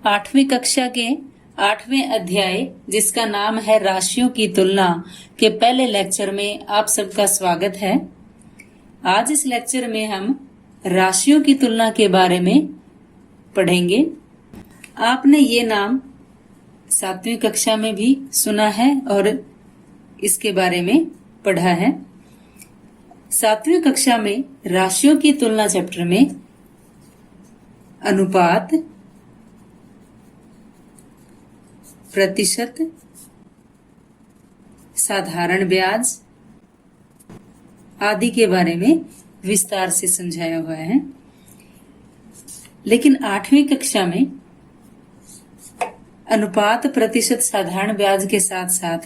आठवीं कक्षा के 8वें अध्याय जिसका नाम है राशियों की तुलना के पहले लेक्चर में आप सबका स्वागत है। आज इस लेक्चर में हम राशियों की तुलना के बारे में पढ़ेंगे। आपने ये नाम 7वीं कक्षा में भी सुना है और इसके बारे में पढ़ा है। 7वीं कक्षा में राशियों की तुलना चैप्टर में अनुपात, प्रतिशत, साधारण ब्याज आदि के बारे में विस्तार से समझाया हुआ है। लेकिन 8वीं कक्षा में अनुपात, प्रतिशत, साधारण ब्याज के साथ साथ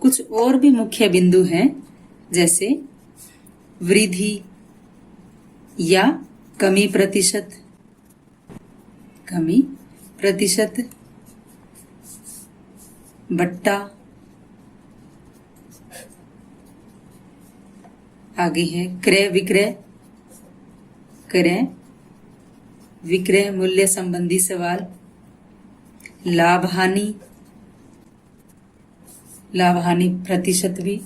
कुछ और भी मुख्य बिंदु हैं, जैसे वृद्धि या कमी प्रतिशत, बट्टा, आगे है क्रय विक्रय मूल्य संबंधी सवाल, लाभ हानि प्रतिशत भी,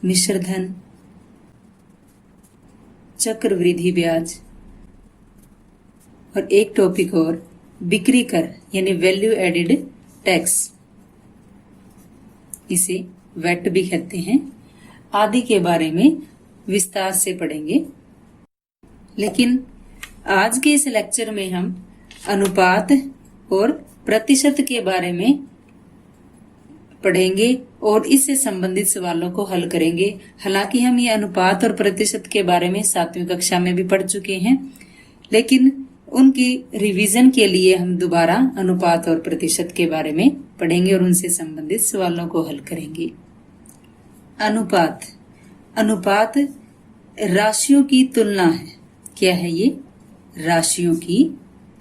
मिश्र धन, चक्रवृद्धि ब्याज और एक टॉपिक और बिक्री कर यानी वैल्यू एडेड टैक्स, इसे वैट भी कहते हैं, आदि के बारे में विस्तार से पढ़ेंगे। लेकिन आज के इस लेक्चर में हम अनुपात और प्रतिशत के बारे में पढ़ेंगे और इससे संबंधित सवालों को हल करेंगे। हालांकि हम ये अनुपात और प्रतिशत के बारे में 7वीं कक्षा में भी पढ़ चुके हैं, लेकिन उनकी रिवीजन के लिए हम दोबारा अनुपात और प्रतिशत के बारे में पढ़ेंगे और उनसे संबंधित सवालों को हल करेंगे। अनुपात राशियों की तुलना है। क्या है ये? राशियों की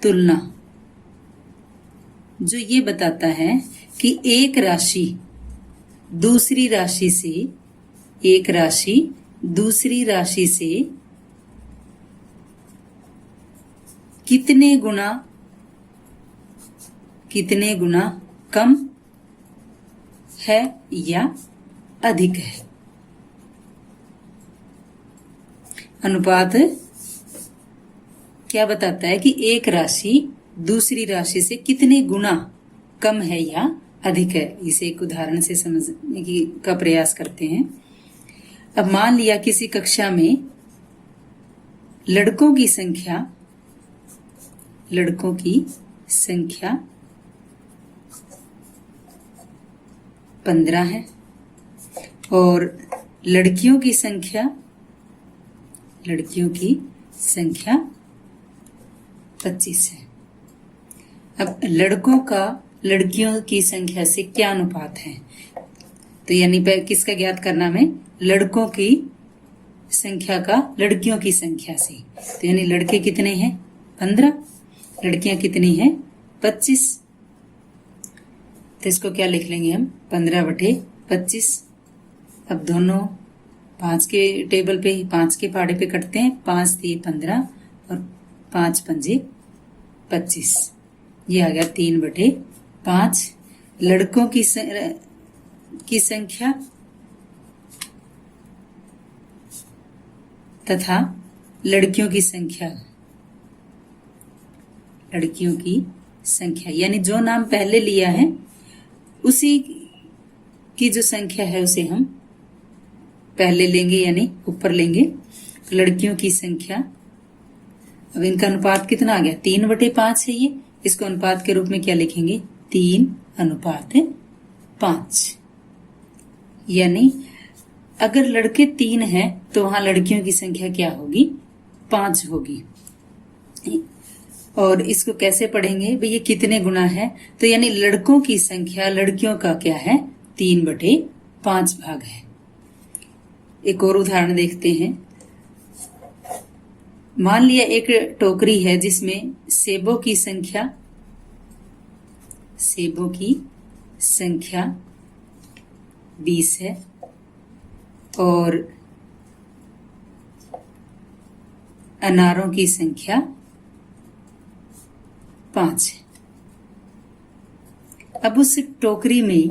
तुलना, जो ये बताता है कि एक राशि दूसरी राशि से कितने गुना कम है या अधिक है। अनुपात क्या बताता है कि एक राशि दूसरी राशि से कितने गुना कम है या अधिक है। इसे एक उदाहरण से समझने का प्रयास करते हैं। अब मान लिया किसी कक्षा में लड़कों की संख्या 15 है और लड़कियों की संख्या 25 है। अब लड़कियों की संख्या से क्या अनुपात है, तो यानी किसका ज्ञात करना है? लड़कों की संख्या का लड़कियों की संख्या से। तो यानी लड़के कितने हैं? 15, लड़कियां कितनी हैं? 25। तो इसको क्या लिख लेंगे हम? 15/25। अब दोनों 5 के टेबल पे 5 के पहाड़े पे कटते हैं। 5 3 15 और 5 5 25। ये आ गया 3/5। लड़कों की संख्या तथा लड़कियों की संख्या यानी जो नाम पहले लिया है उसी की जो संख्या है उसे हम पहले लेंगे यानी ऊपर लेंगे। तो लड़कियों की संख्या, अब इनका अनुपात कितना आ गया? 3/5 है ये। इसको अनुपात के रूप में क्या लिखेंगे? 3/5। यानी अगर लड़के 3 हैं तो वहां लड़कियों की संख्या क्या होगी? 5 होगी। और इसको कैसे पढ़ेंगे भाई? ये कितने गुना है? तो यानी लड़कों की संख्या लड़कियों का क्या है? 3/5 भाग है। एक और उदाहरण देखते हैं। मान लिया एक टोकरी है जिसमें सेबों की संख्या 20 है और अनारों की संख्या 5 है। अब उस टोकरी में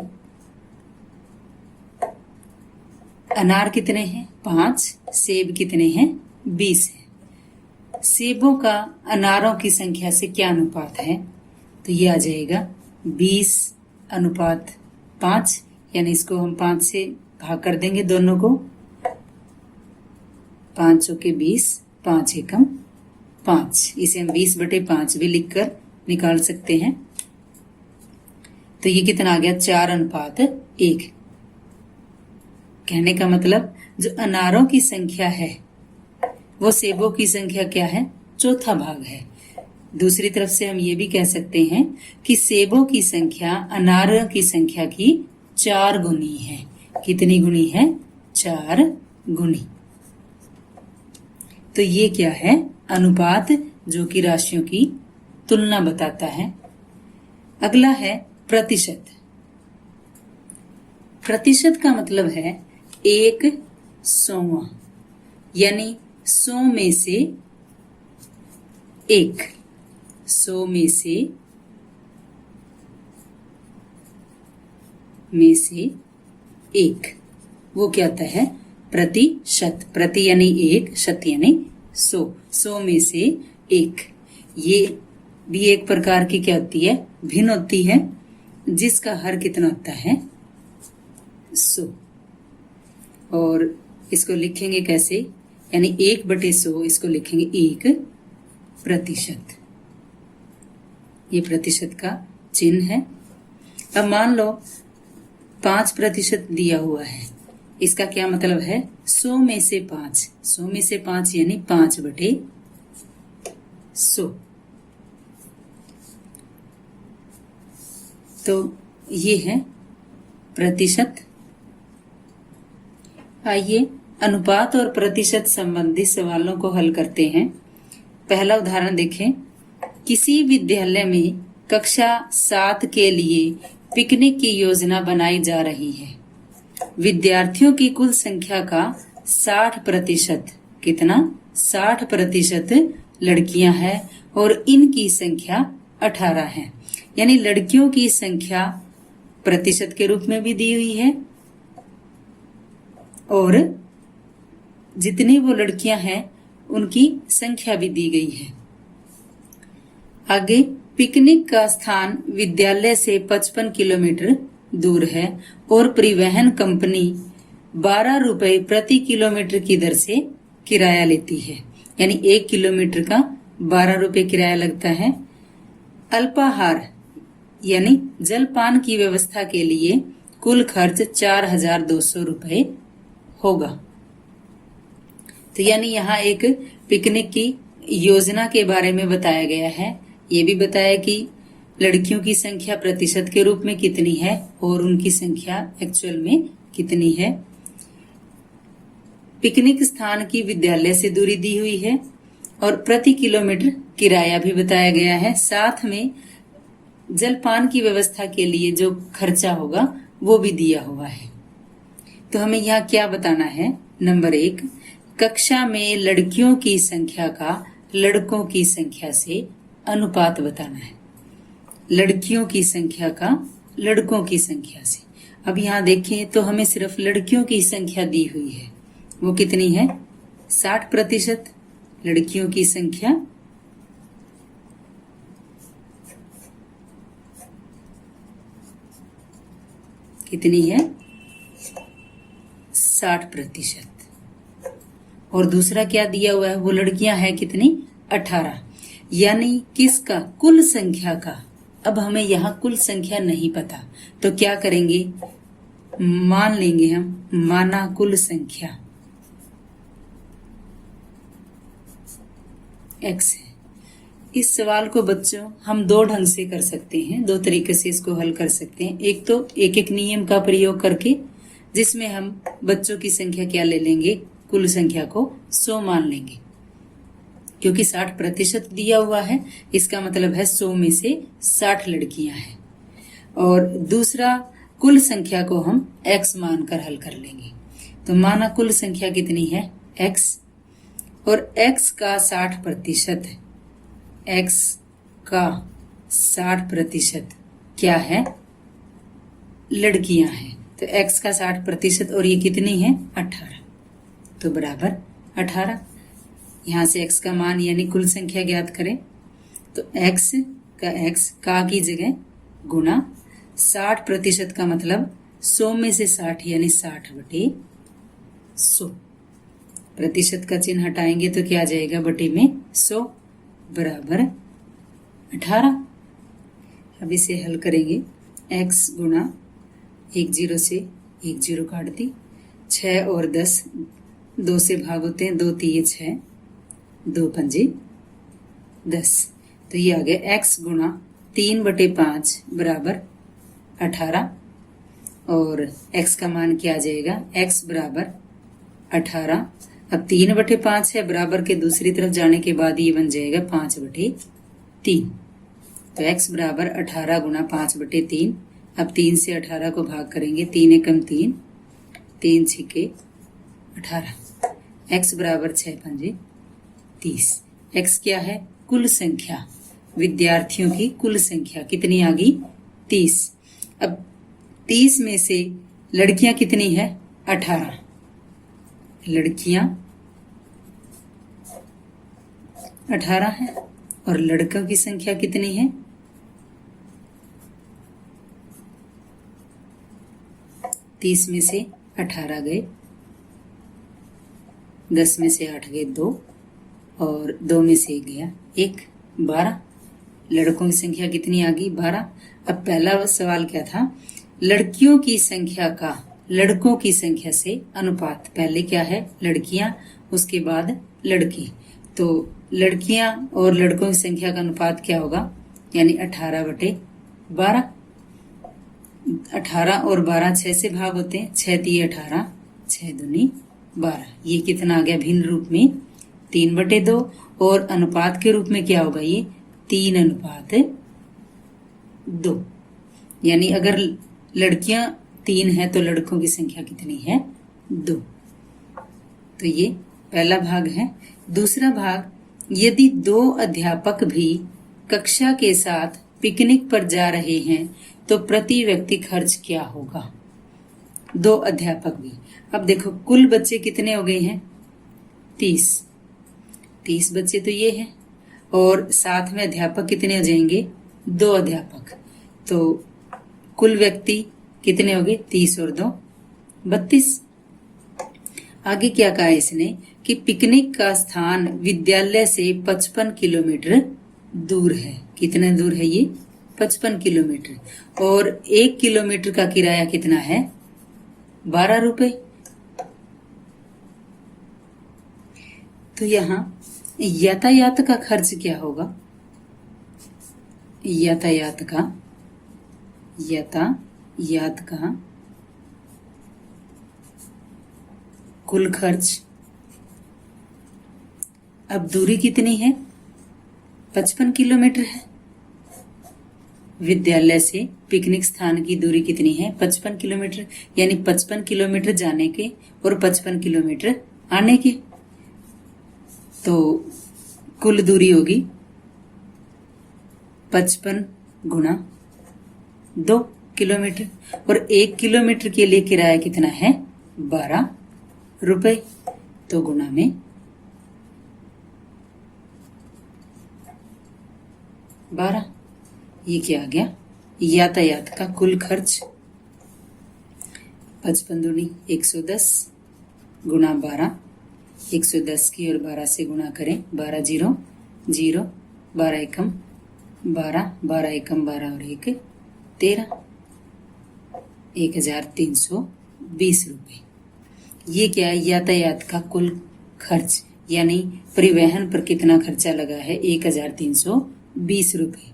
अनार कितने हैं? 5। सेब कितने हैं? 20 है। सेबों का अनारों की संख्या से क्या अनुपात है? तो ये आ जाएगा 20:5, यानी इसको हम 5 से भाग कर देंगे दोनों को। 5 चौके 20, 5 एकम 5। इसे हम 20/5 भी लिखकर निकाल सकते हैं। तो ये कितना आ गया? 4:1। कहने का मतलब जो अनारों की संख्या है वो सेबों की संख्या क्या है? चौथा भाग है। दूसरी तरफ से हम ये भी कह सकते हैं कि सेबों की संख्या अनारों की संख्या की 4 गुनी है। कितनी गुनी है? 4 गुनी। तो ये क्या है? अनुपात, जो कि राशियों की तुलना बताता है। अगला है प्रतिशत। प्रतिशत का मतलब है 1/100, यानी 100 में से 1। 100 में से 1। वो क्या होता है? प्रतिशत। प्रति यानी 1, शत यानी 100। 100 में से 1। ये भी एक प्रकार की क्या होती है? भिन्न होती है, जिसका हर कितना होता है? 100। और इसको लिखेंगे कैसे? यानी 1/100 इसको लिखेंगे 1%। ये प्रतिशत का चिन्ह है। अब मान लो 5% दिया हुआ है। इसका क्या मतलब है? 100 में से 5। 100 में से 5 यानी 5/100। तो ये है प्रतिशत। आइए अनुपात और प्रतिशत संबंधी सवालों को हल करते हैं। पहला उदाहरण देखें। किसी विद्यालय में कक्षा 7 के लिए पिकनिक की योजना बनाई जा रही है। विद्यार्थियों की कुल संख्या का 60%, कितना? 60% लड़कियां हैं और इनकी संख्या 18 है। यानी लड़कियों की संख्या प्रतिशत के रूप में भी दी हुई है और जितनी वो लड़कियां हैं उनकी संख्या भी दी गई है। आगे, पिकनिक का स्थान विद्यालय से 55 किलोमीटर दूर है और परिवहन कंपनी 12 रुपए प्रति किलोमीटर की दर से किराया लेती है। यानी 1 किलोमीटर का 12 रुपए किराया लगता है। अल्पाहार यानी जलपान की व्यवस्था के लिए कुल खर्च 4200 रुपए होगा। तो यानी यहाँ एक पिकनिक की योजना के बारे में बताया गया है। ये भी बताया कि लड़कियों की संख्या प्रतिशत के रूप में कितनी है और उनकी संख्या एक्चुअल में कितनी है। पिकनिक स्थान की विद्यालय से दूरी दी हुई है और प्रति किलोमीटर किराया भी बताया गया है। साथ में जलपान की व्यवस्था के लिए जो खर्चा होगा वो भी दिया हुआ है। तो हमें यहाँ क्या बताना है? नंबर 1, कक्षा में लड़कियों की संख्या का लड़कों की संख्या से अनुपात बताना है। लड़कियों की संख्या का लड़कों की संख्या से। अब यहाँ देखें तो हमें सिर्फ लड़कियों की संख्या दी हुई है। वो कितनी है? 60%। लड़कियों की संख्या कितनी है? 60%। और दूसरा क्या दिया हुआ है? वो लड़कियां हैं कितनी? 18। यानी किसका? कुल संख्या का। अब हमें यहाँ कुल संख्या नहीं पता तो क्या करेंगे? मान लेंगे हम माना कुल संख्या x है। इस सवाल को बच्चों हम 2 ढंग से कर सकते हैं, 2 तरीके से इसको हल कर सकते हैं। एक तो एक नियम का प्रयोग करके, जिसमें हम बच्चों की संख्या क्या ले लेंगे? कुल संख्या को 100 मान लेंगे, क्योंकि 60% दिया हुआ है। इसका मतलब है 100 में से 60 लड़कियां हैं। और दूसरा, कुल संख्या को हम x मानकर हल कर लेंगे। तो माना कुल संख्या कितनी है? x, और x का 60% है। x का 60% क्या है? लड़कियां हैं। तो x का 60% और ये कितनी है 18, तो बराबर 18। यहां से x का मान यानी कुल संख्या ज्ञात करें। तो x का की जगह गुना 60% का मतलब 100 में से 60 यानी 60/100। प्रतिशत का चिन्ह हटाएंगे तो क्या आ जाएगा, बटे में 100 बराबर 18। अब इसे हल करेंगे। x गुना 1 0 से 1 0 काट दी, 6 और 10 2 से भाग होते हैं, 2 3 6, 2 5 10। तो ये आ गया x गुना 3/5 बराबर 18। और x का मान क्या आ जाएगा, x बराबर 18। अब 3/5 है, बराबर के दूसरी तरफ जाने के बाद ये बन जाएगा 5/3। तो x बराबर 18 गुना 5/3। अब 3 से 18 को भाग करेंगे, 3 एकम 3, 3 छिके 18। x बराबर 6 5 30। x क्या है, कुल संख्या, विद्यार्थियों की कुल संख्या कितनी आ गई 30। अब 30 में से लड़कियां कितनी है 18, लड़कियां 18 है और लड़कों की संख्या कितनी है 30 में से 18 गए, 10 में से 8 गए 2 और 2 में से 1 गया 1, 12। लड़कों की संख्या कितनी आ गई 12। अब पहला सवाल क्या था, लड़कियों की संख्या का लड़कों की संख्या से अनुपात। पहले क्या है लड़कियां, उसके बाद लड़के। तो लड़कियां और लड़कों की संख्या का अनुपात क्या होगा, यानी 18/12। 18 और 12 6 से भाग होते हैं, 6 3 18, 6 दूनी 12। ये कितना आ गया भिन्न रूप में 3/2। और अनुपात के रूप में क्या होगा, ये 3:2। यानी अगर लड़कियां 3 है तो लड़कों की संख्या कितनी है 2। तो ये पहला भाग है। दूसरा भाग, यदि 2 अध्यापक भी कक्षा के साथ पिकनिक पर जा रहे हैं तो प्रति व्यक्ति खर्च क्या होगा। 2 अध्यापक भी। अब देखो कुल बच्चे कितने हो गए हैं 30 बच्चे तो ये है, और साथ में अध्यापक कितने हो जाएंगे 2 अध्यापक। तो कुल व्यक्ति कितने हो गए 30 और 2 32। आगे क्या कहा इसने कि पिकनिक का स्थान विद्यालय से 55 किलोमीटर दूर है। कितना दूर है ये 55 किलोमीटर। और 1 किलोमीटर का किराया कितना है 12 रुपए। तो यहां यातायात का खर्च क्या होगा, यातायात का कुल खर्च। अब दूरी कितनी है 55 किलोमीटर है। विद्यालय से पिकनिक स्थान की दूरी कितनी है 55 किलोमीटर, यानी 55 किलोमीटर जाने के और 55 किलोमीटर आने के। तो कुल दूरी होगी 55 गुणा 2 किलोमीटर। और 1 किलोमीटर के लिए किराया कितना है 12 रुपए। तो गुणा में 12। ये क्या आ गया यातायात का कुल खर्च। 55 दूनी 110 गुणा 12, 110 की और 12 से गुणा करें, 12 0 0, 12 एकम 12, 12 एकम 12 और 1 13, 1320 रुपए। ये क्या है यातायात का कुल खर्च, यानी परिवहन पर कितना खर्चा लगा है 1320 रुपए।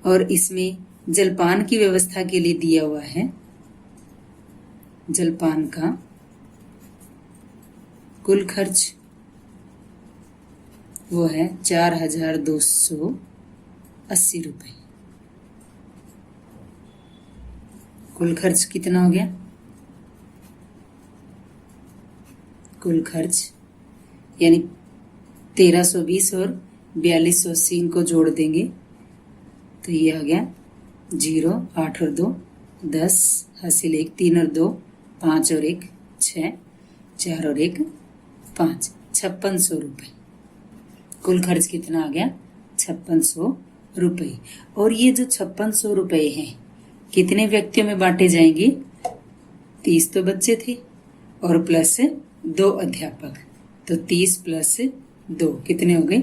और इसमें जलपान की व्यवस्था के लिए दिया हुआ है, जलपान का कुल खर्च वो है 4280 रुपए। कुल खर्च कितना हो गया, कुल खर्च यानी 1320 और 4280 इनको जोड़ देंगे तो ये आ गया 0, 8 और 2 10 हासिल 1, 3 और 2 5 और 1 6, 4 और 1 5, 5600 रुपये। कुल खर्च कितना आ गया? 5600 रुपये। और ये जो 5600 रुपये हैं कितने व्यक्तियों में बांटे जाएंगे? 30 तो बच्चे थे और प्लस 2 अध्यापक, तो 30 प्लस 2 कितने हो गए?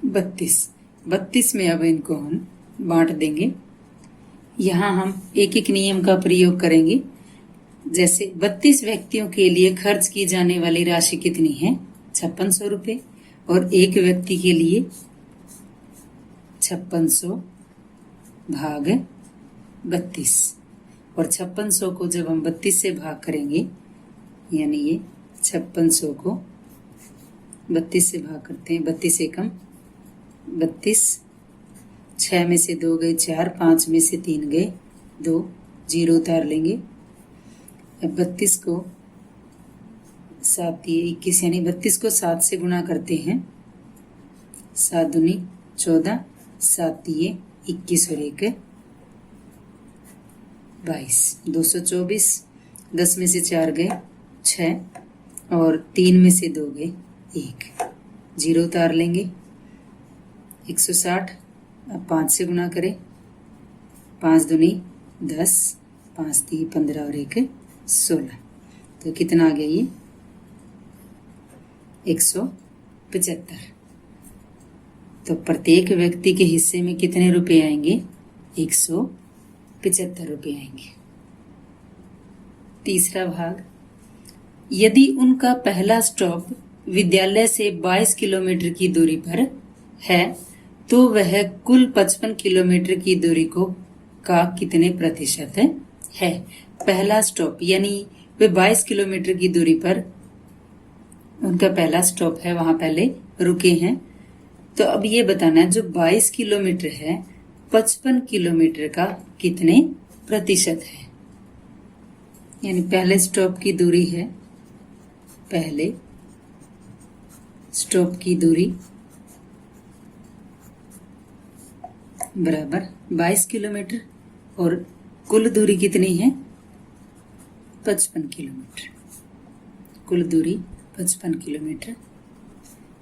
32। 32 में अब इनको हम बांट देंगे। यहाँ हम एक एक नियम का प्रयोग करेंगे। जैसे 32 व्यक्तियों के लिए खर्च की जाने वाली राशि कितनी है? 5600 रुपये। और एक व्यक्ति के लिए 5600 भाग 32, और 5600 को जब हम 32 से भाग करेंगे, यानी ये 5600 को 32 से भाग करते हैं, 32 एकम 32, 6 में से 2 गए 4, 5 में से 3 गए 2, 0 उतार लेंगे। अब 32 को 7 21, यानी 32 को 7 से गुणा करते हैं। 7 दूनी 14, 7 21 और 1 22, 224। 10 में से 4 गए 6, और 3 में से 2 गए 1, 0 उतार लेंगे। 160। अब 5 से गुणा करें। 5 दूनी 10, 5 3 15 और 1 16, तो कितना आ गया? ये 175। तो प्रत्येक व्यक्ति के हिस्से में कितने रुपए आएंगे? 175 रुपए आएंगे। तीसरा भाग, यदि उनका पहला स्टॉप विद्यालय से 22 किलोमीटर की दूरी पर है तो वह कुल 55 किलोमीटर की दूरी का कितने प्रतिशत है? पहला स्टॉप यानी वे 22 किलोमीटर की दूरी पर उनका पहला स्टॉप है, वहां पहले रुके हैं। तो अब ये बताना है जो 22 किलोमीटर है 55 किलोमीटर का कितने प्रतिशत है। यानी पहले स्टॉप की दूरी है, पहले स्टॉप की दूरी बराबर 22 किलोमीटर, और कुल दूरी कितनी है? 55 किलोमीटर। कुल दूरी 55 किलोमीटर।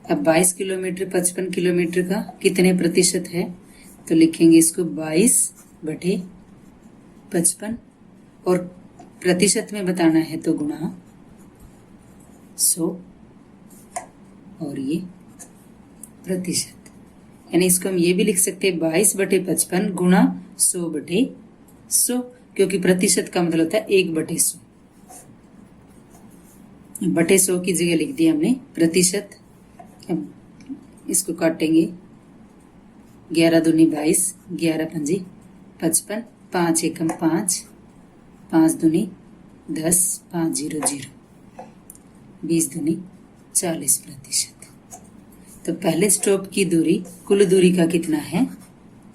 अब 22 किलोमीटर 55 किलोमीटर का कितने प्रतिशत है? तो लिखेंगे इसको 22 बटे 55, और प्रतिशत में बताना है तो गुणा 100, और ये प्रतिशत, यानी इसको हम ये भी लिख सकते हैं 22 बटे 55 गुणा 100 बटे 100, क्योंकि प्रतिशत का मतलब होता है 1 बटे 100। बटे 100 की जगह लिख दिया हमने प्रतिशत। अब इसको काटेंगे, 11 दूनी 22, 11 पंजी 55, 5 एकम 5, 5 दूनी 10, 5 0 0, 20 दूनी 40 प्रतिशत। तो पहले स्टॉप की दूरी कुल दूरी का कितना है?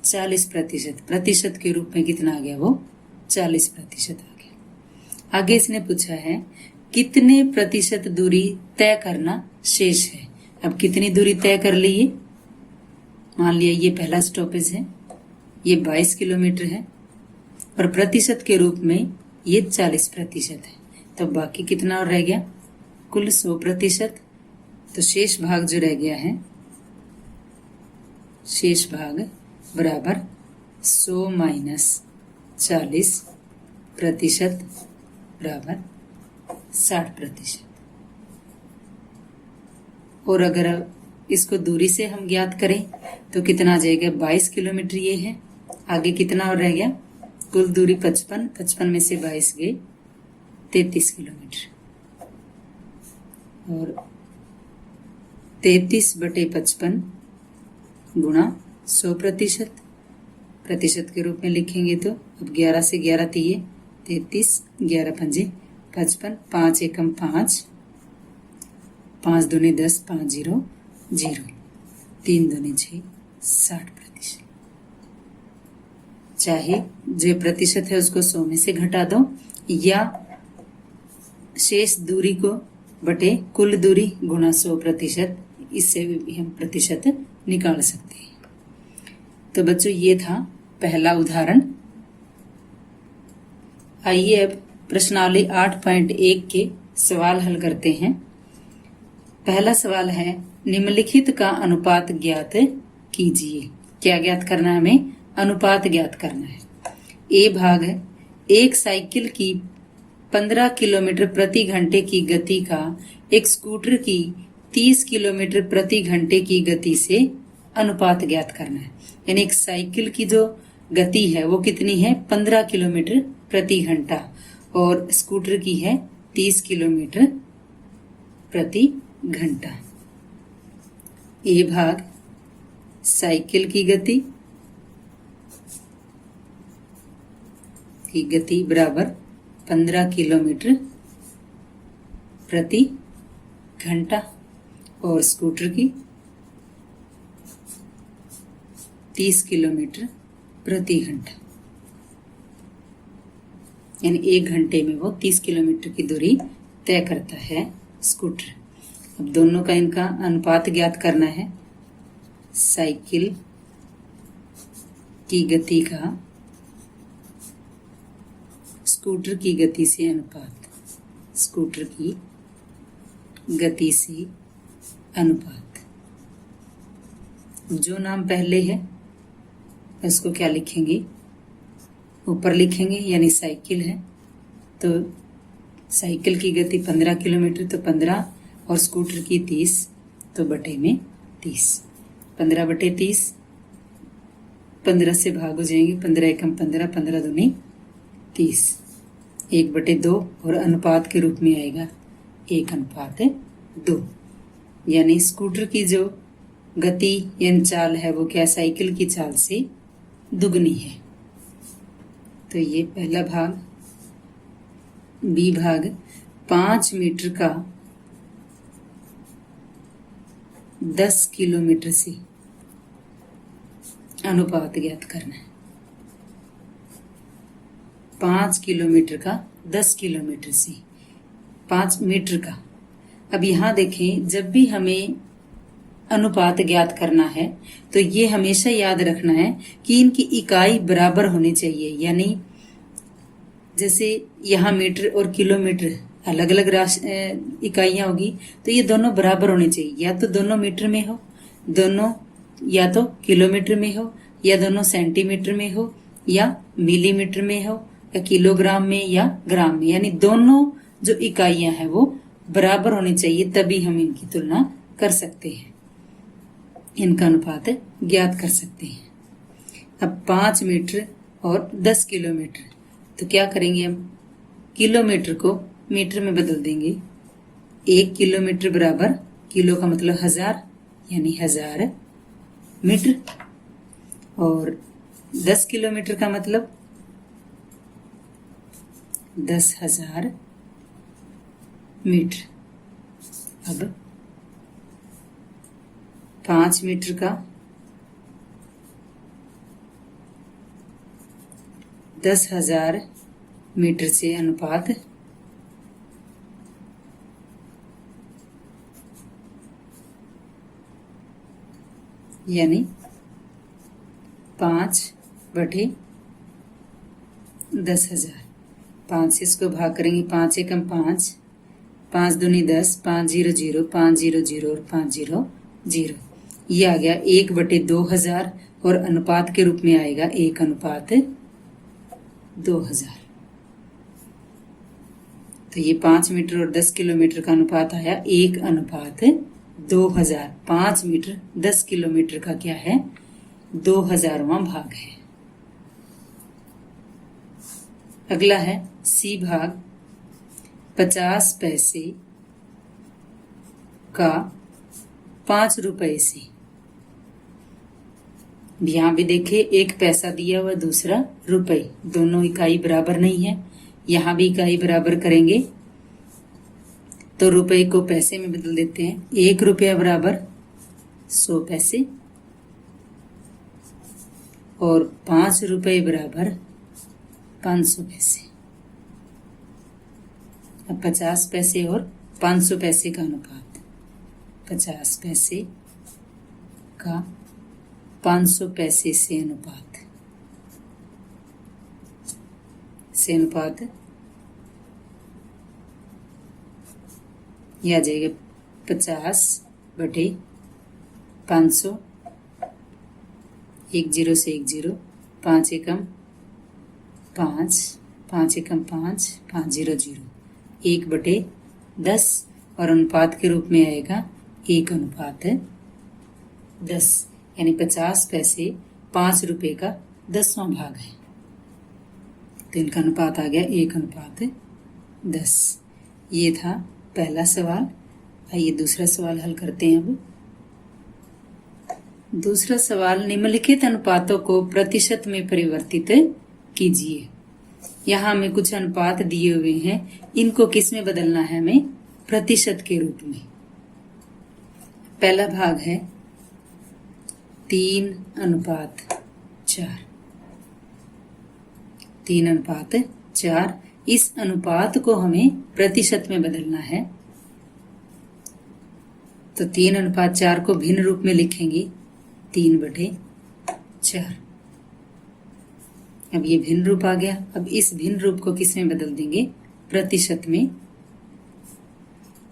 40 प्रतिशत। प्रतिशत के रूप में कितना आ गया? वो 40 प्रतिशत आ गया। आगे इसने पूछा है कितने प्रतिशत दूरी तय करना शेष है। अब कितनी दूरी तय कर ली है? मान लिया ये पहला स्टॉपेज है, ये 22 किलोमीटर है, और प्रतिशत के रूप में ये 40 प्रतिशत है। तो बाकी कितना और रह गया? कुल 100 प्रतिशत। तो शेष भाग जो रह गया है, शेष भाग बराबर 100 माइनस 40 प्रतिशत बराबर 60 प्रतिशत। और अगर इसको दूरी से हम ज्ञात करें तो कितना आ जाएगा? 22 किलोमीटर ये है, आगे कितना और रह गया? कुल दूरी 55, 55 में से 22 गए 33 किलोमीटर, और 33 बटे 55 गुणा 100 प्रतिशत, प्रतिशत के रूप में लिखेंगे तो अब 11 से 11 तीये 33, 11 पंजे 55, 5 एकम 5, 5 दूनी 10, 5 0 0, 3 दूनी 6, 60 प्रतिशत। चाहे जो प्रतिशत है उसको 100 में से घटा दो, या शेष दूरी को बटे कुल दूरी गुणा 100 प्रतिशत, इससे भी हम प्रतिशत निकाल सकते हैं। तो बच्चों ये था पहला उदाहरण। आइए अब प्रश्नावली 8.1 के सवाल हल करते हैं। पहला सवाल है, निम्नलिखित का अनुपात ज्ञात कीजिए। क्या ज्ञात करना है? हमें अनुपात ज्ञात करना है। ए भाग है, एक साइकिल की 15 किलोमीटर प्रति घंटे की गति का एक स्कूटर की 30 किलोमीटर प्रति घंटे की गति से अनुपात ज्ञात करना है। यानी एक साइकिल की जो गति है वो कितनी है? 15 किलोमीटर प्रति घंटा, और स्कूटर की है 30 किलोमीटर प्रति घंटा। ए भाग साइकिल की गति बराबर 15 किलोमीटर प्रति घंटा और स्कूटर की 30 किलोमीटर प्रति घंटा, यानी 1 घंटे में वो 30 किलोमीटर की दूरी तय करता है स्कूटर। अब दोनों का इनका अनुपात ज्ञात करना है। साइकिल की गति का स्कूटर की गति से अनुपात, स्कूटर की गति से अनुपात। जो नाम पहले है उसको क्या लिखेंगे? ऊपर लिखेंगे, यानी साइकिल है तो साइकिल की गति 15 किलोमीटर तो 15, और स्कूटर की 30 तो बटे में 30। 15 बटे 30, 15 से भाग हो जाएंगे, 15 एकम 15, 15 दूनी 30, 1 बटे 2, और अनुपात के रूप में आएगा 1:2। यानी स्कूटर की जो गति यानी चाल है वो क्या साइकिल की चाल से दुगनी है। तो ये पहला भाग। बी भाग 5 मीटर का 10 किलोमीटर से अनुपात ज्ञात करना है। 5 किलोमीटर का 10 किलोमीटर से, 5 मीटर का। अब यहां देखें, जब भी हमें अनुपात ज्ञात करना है तो ये हमेशा याद रखना है कि इनकी इकाई बराबर होनी चाहिए। यानी जैसे यहाँ मीटर और किलोमीटर अलग अलग इकाइयां होगी, तो ये दोनों बराबर होनी चाहिए। या तो दोनों मीटर में हो, दोनों या तो किलोमीटर में हो, या दोनों सेंटीमीटर में हो, या मिलीमीटर में हो, या किलोग्राम में, या ग्राम में। यानी दोनों जो इकाइयां हैं वो बराबर होनी चाहिए, तभी हम इनकी तुलना कर सकते हैं, इनका अनुपात ज्ञात कर सकते हैं। अब 5 मीटर और 10 किलोमीटर, तो क्या करेंगे हम? किलोमीटर को मीटर में बदल देंगे। 1 किलोमीटर बराबर, किलो का मतलब 1000, यानी 1000 मीटर, और 10 किलोमीटर का मतलब 10,000 मीटर। अब 5 मीटर का 10,000 मीटर से अनुपात यानी 5 बटे 10,000। 5 से इसको भाग करेंगे, 5 एकम 5, 5 दूनी 10, 5 0 0, 5 0 0 और 5 0 0। ये आ गया 1 बटे 2000, और अनुपात के रूप में आएगा 1:2000। तो ये 5 मीटर और 10 किलोमीटर का अनुपात आया 1:2000। 5 मीटर 10 किलोमीटर का क्या है? 2000वां भाग है। अगला है सी भाग 50 पैसे का 5 रुपए से। यहां भी देखिए, एक पैसा दिया हुआ, दूसरा रुपए, दोनों इकाई बराबर नहीं है। यहां भी इकाई बराबर करेंगे तो रुपए को पैसे में बदल देते हैं। 1 रुपया बराबर 100 पैसे, और 5 रुपए बराबर 500 पैसे। अब 50 पैसे और 500 पैसे का अनुपात, 50 पैसे का 500 पैसे से अनुपात ये आ जाएगा 50/500, 1 0 से 1 0, 5 एकम 5, 5 एकम 5, 5 0 0, 1/10 और अनुपात के रूप में आएगा 1/10, यानी 50 पैसे 5 रुपए का 10वां भाग है। तो इनका अनुपात आ गया 1/10। ये था पहला सवाल। आइए दूसरा सवाल हल करते हैं। अब दूसरा सवाल, निम्नलिखित अनुपातों को प्रतिशत में परिवर्तित कीजिए। यहाँ हमें कुछ अनुपात दिए हुए हैं, इनको किस में बदलना है? हमें प्रतिशत के रूप में। पहला भाग है 3/4, 3/4। इस अनुपात को हमें प्रतिशत में बदलना है, तो 3/4 को भिन्न रूप में लिखेंगे 3/4। अब ये भिन्न रूप आ गया। अब इस भिन्न रूप को किस में बदल देंगे? प्रतिशत में।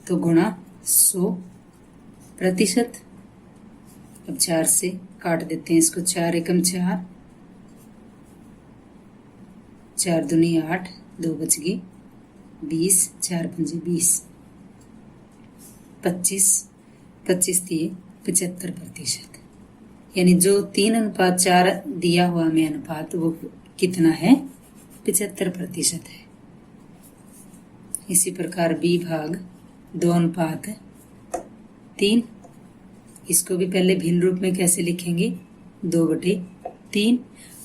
तो गुणा 100%। अब 4 से काट देते हैं इसको, 4 एकम 4, 4 दूनी 8, 2 बच गए 20, 4 पंजे 20, 25, 25 दिए 75%। यानी जो 3/4 दिया हुआ हमें अनुपात, वो कितना है? 75% है। इसी प्रकार बी भाग 2/3, इसको भी पहले भिन्न रूप में कैसे लिखेंगे? 2/3।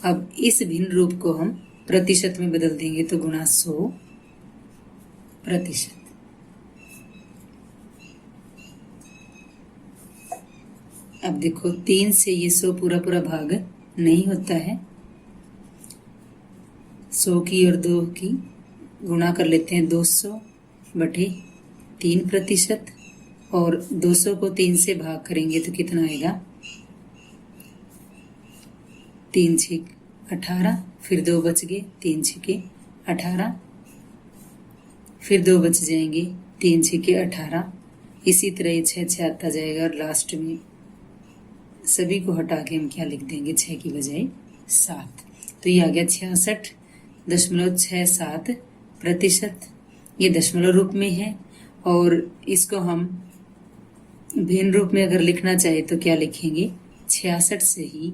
अब इस भिन्न रूप को हम प्रतिशत में बदल देंगे, तो गुणा 100%। अब देखो 3 से ये 100 पूरा पूरा भाग नहीं होता है। 100 की और 2 की गुणा कर लेते हैं, 200/3%। और 200 को 3 से भाग करेंगे तो कितना आएगा? 3 6 18, फिर 2 बच गए, 3 6 18, फिर 2 बच जाएंगे, 3 6 18। इसी तरह ये 6 6 आता जाएगा और लास्ट में सभी को हटा के हम क्या लिख देंगे? 6 की बजाय 7। तो ये आ गया 66.67%। ये दशमलव रूप में है, और इसको हम भिन्न रूप में अगर लिखना चाहे तो क्या लिखेंगे? 66 से ही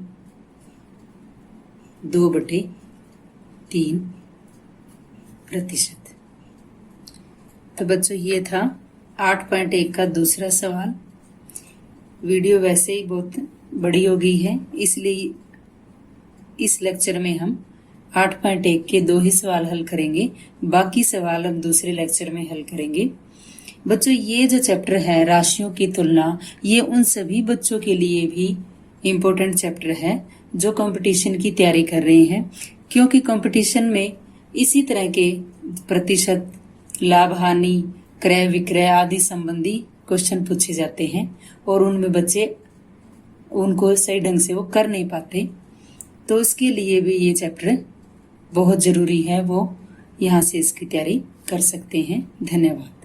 2/3%। तो बच्चों ये था 8.1 का दूसरा सवाल। वीडियो वैसे ही बहुत बड़ी हो गई है, इसलिए इस लेक्चर में हम 8.1 के 2 ही सवाल हल करेंगे। बाकी सवाल हम दूसरे लेक्चर में हल करेंगे। बच्चों ये जो चैप्टर है राशियों की तुलना, ये उन सभी बच्चों के लिए भी इम्पोर्टेंट चैप्टर है जो कंपटीशन की तैयारी कर रहे हैं, क्योंकि कंपटीशन में इसी तरह के प्रतिशत, लाभ हानि, क्रय विक्रय आदि संबंधी क्वेश्चन पूछे जाते हैं, और उनमें बच्चे उनको सही ढंग से वो कर नहीं पाते। तो उसके लिए भी ये चैप्टर बहुत जरूरी है, वो यहाँ से इसकी तैयारी कर सकते हैं। धन्यवाद।